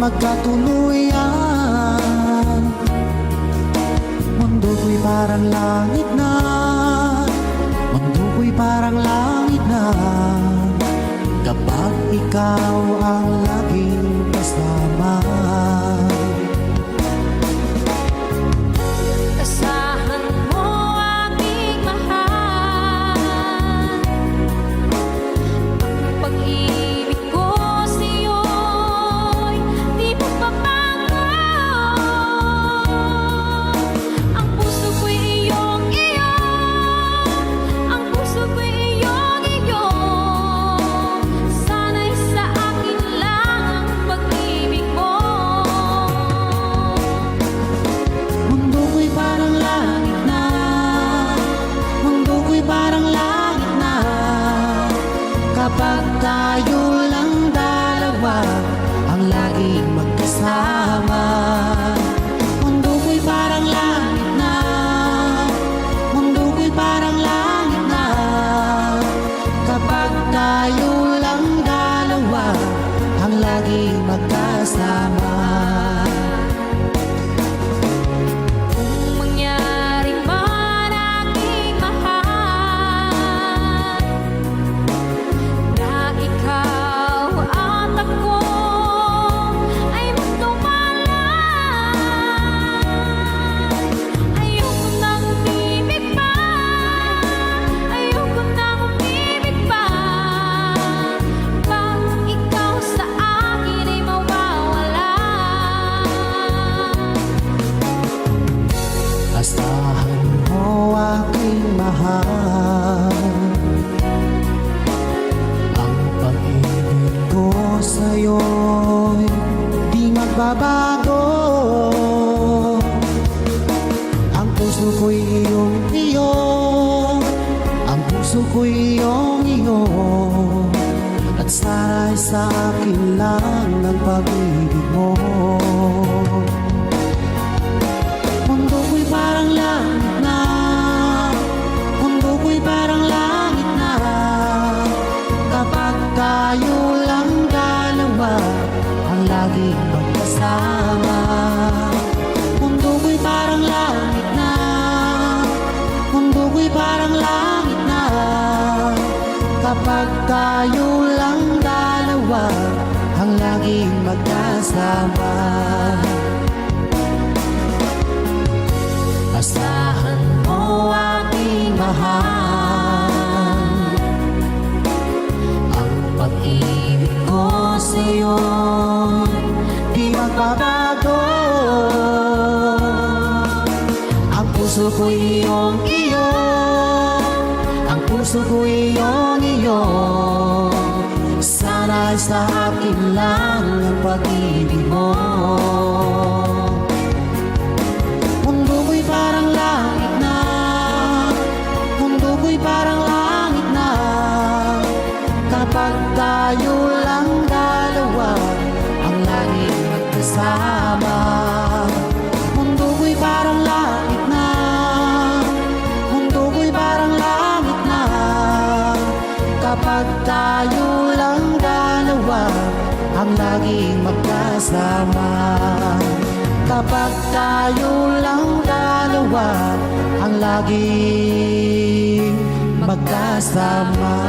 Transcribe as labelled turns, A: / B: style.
A: magkatuluyan. Mundo ko'y parang langit na, mundo ko'y parang langit na, kapag ikaw ang laging kasama.
B: Asahan mo aking mahal, ang pag-ibig ko sa'yo'y di magbabago. Ang puso ko'y iyong-iyo, ang puso ko'y iyong-iyo. Sana'y sa akin lang ang pag-ibig mo.
A: Mundo ko'y parang langit na, mundo ko'y parang langit na, kapag tayo lang dalawa ang laging magkasama. Mundo ko'y parang langit na, mundo ko'y parang langit na, kapag tayo lang dalawa ang laging magkasama.
B: Kung mangyari man aking mahal, na ikaw at ako ay magtumalan, ayoko nang umibig pa, ayoko nang umibig pa. Pag ikaw sa akin ay mawawala.
A: Asahan mo aking mahal, ang pag-ibig ko sa'yo'y di magbabago. Ang puso ko'y iyong-iyo, ang puso ko'y iyong-iyo, at sana'y sa akin lang ang pag-ibig mo. Mundo ko'y parang langit na, mundo ko'y parang langit na, kapag tayo lang dalawa ang laging magkasama. Mundo ko'y parang langit na, mundo ko'y parang langit na, kapag tayo lang dalawa ang laging magkasama. Asahan mo aking mahal, ang pag-ibig ko sa'yo'y di magbabago. Ang puso ko'y iyong-iyo, ang puso ko'y iyong-iyo, sana'y sa akin lang ang pag-ibig mo. Mundo ko'y parang langit na, mundo ko'y parang langit na, kapag tayo lang dalawa ang laging magkasama. Mundo ko'y parang langit na, mundo ko'y parang langit na, kapag tayo lang dalawa ang laging magkasama. Kapag tayo lang dalawa ang laging magkasama.